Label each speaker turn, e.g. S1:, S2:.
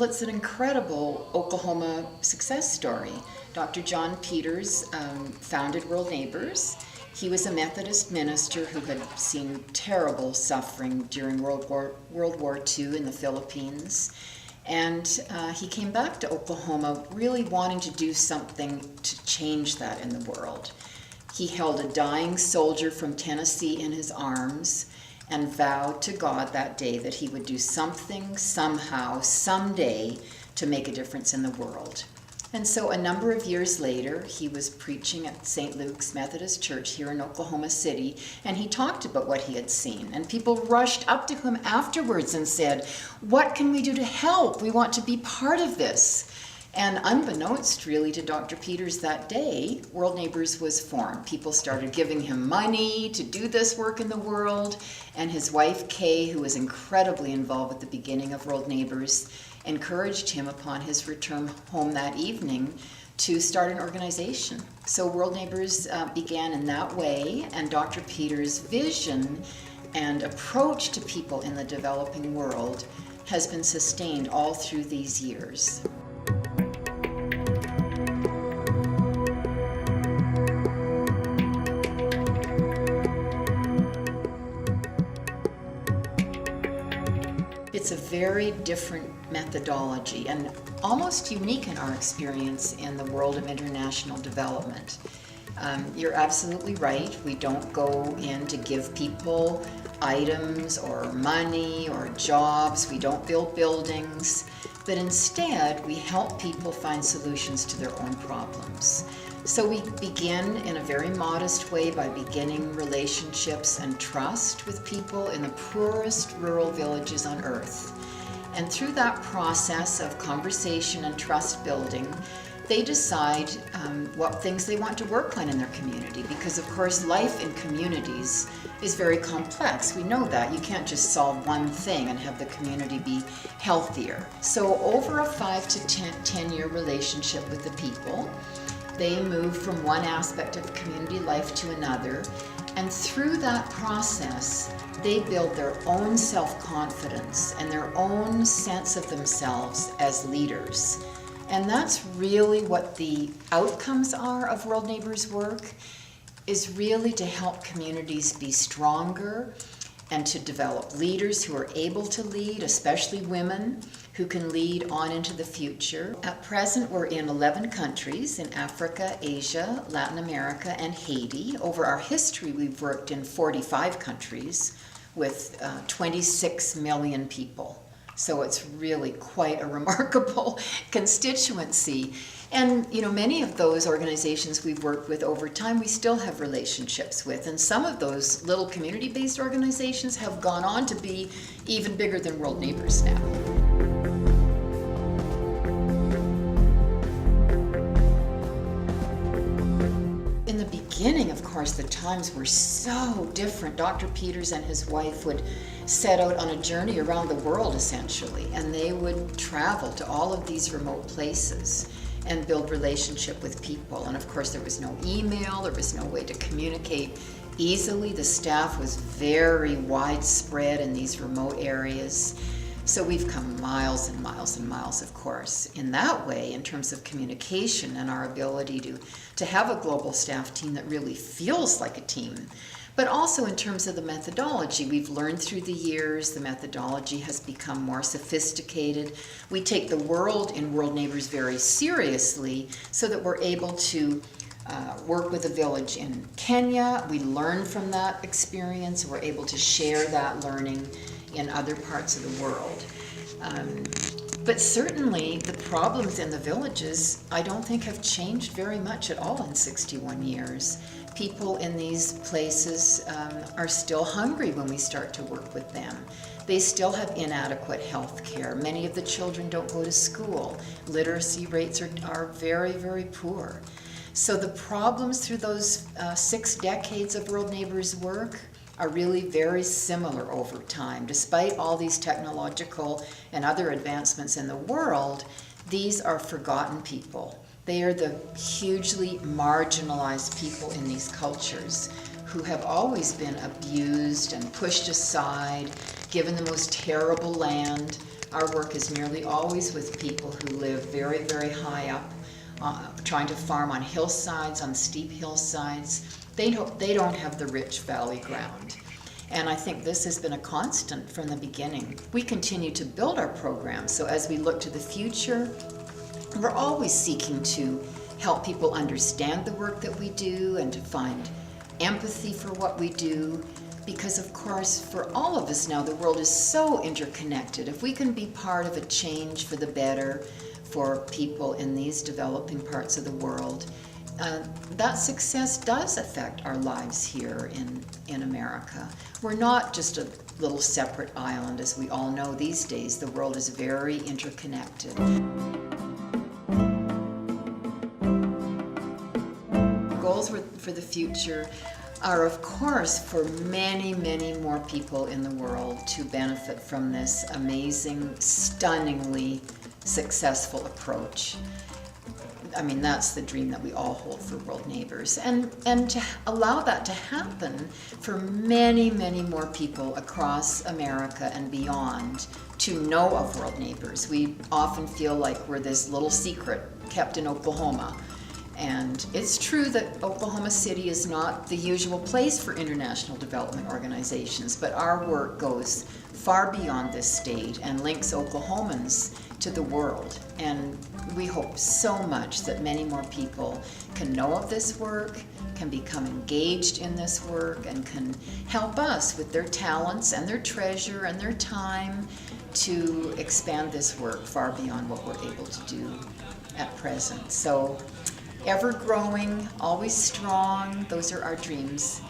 S1: Well, it's an incredible Oklahoma success story. Dr. John Peters founded World Neighbors. He was a Methodist minister who had seen terrible suffering during World War II in the Philippines. And he came back to Oklahoma really wanting to do something to change that in the world. He held a dying soldier from Tennessee in his arms and vowed to God that day that he would do something, somehow, someday, to make a difference in the world. And so a number of years later, he was preaching at St. Luke's Methodist Church here in Oklahoma City, and he talked about what he had seen. And people rushed up to him afterwards and said, "What can we do to help? We want to be part of this." And unbeknownst really to Dr. Peters that day, World Neighbors was formed. People started giving him money to do this work in the world, and his wife Kay, who was incredibly involved at the beginning of World Neighbors, encouraged him upon his return home that evening to start an organization. So World Neighbors began in that way, and Dr. Peters' vision and approach to people in the developing world has been sustained all through these years. It's a very different methodology and almost unique in our experience in the world of international development. You're absolutely right. We don't go in to give people items or money or jobs. We don't build buildings, but instead we help people find solutions to their own problems. So we begin in a very modest way by beginning relationships and trust with people in the poorest rural villages on earth. And through that process of conversation and trust building, they decide what things they want to work on in their community, because of course life in communities is very complex. We know that. You can't just solve one thing and have the community be healthier. So over a 5 to 10-year relationship with the people, they move from one aspect of community life to another, and through that process, they build their own self-confidence and their own sense of themselves as leaders. And that's really what the outcomes are of World Neighbors work, is really to help communities be stronger and to develop leaders who are able to lead, especially women who can lead on into the future. At present, we're in 11 countries in Africa, Asia, Latin America, and Haiti. Over our history, we've worked in 45 countries with 26 million people. So it's really quite a remarkable constituency. And many of those organizations we've worked with over time, we still have relationships with. And some of those little community-based organizations have gone on to be even bigger than World Neighbors now. In the beginning, of course, the times were so different. Dr. Peters and his wife would set out on a journey around the world, essentially, and they would travel to all of these remote places and build relationship with people. And of course, there was no email, there was no way to communicate easily. The staff was very widespread in these remote areas. So we've come miles and miles and miles, of course, in that way, in terms of communication and our ability to have a global staff team that really feels like a team. But also in terms of the methodology, we've learned through the years, the methodology has become more sophisticated. We take the world in World Neighbors very seriously so that we're able to work with a village in Kenya. We learn from that experience. We're able to share that learning in other parts of the world. But certainly the problems in the villages, I don't think have changed very much at all in 61 years. People in these places are still hungry when we start to work with them. They still have inadequate health care. Many of the children don't go to school. Literacy rates are very, very poor. So the problems through those 6 decades of World Neighbors work are really very similar over time. Despite all these technological and other advancements in the world, these are forgotten people. They are the hugely marginalized people in these cultures who have always been abused and pushed aside, given the most terrible land, Our work is nearly always with people who live very, very high up, trying to farm on hillsides, on steep hillsides. They don't have the rich valley ground. And I think this has been a constant from the beginning. We continue to build our program, so as we look to the future, we're always seeking to help people understand the work that we do and to find empathy for what we do. Because of course, for all of us now, the world is so interconnected. If we can be part of a change for the better for people in these developing parts of the world, that success does affect our lives here in America. We're not just a little separate island, as we all know these days. The world is very interconnected. Goals for the future are, of course, for many, many more people in the world to benefit from this amazing, stunningly successful approach. I mean, that's the dream that we all hold for World Neighbors. And to allow that to happen for many, many more people across America and beyond to know of World Neighbors. We often feel like we're this little secret kept in Oklahoma. And it's true that Oklahoma City is not the usual place for international development organizations, but our work goes far beyond this state and links Oklahomans to the world. And we hope so much that many more people can know of this work, can become engaged in this work, and can help us with their talents and their treasure and their time to expand this work far beyond what we're able to do at present. So, ever growing, always strong, those are our dreams.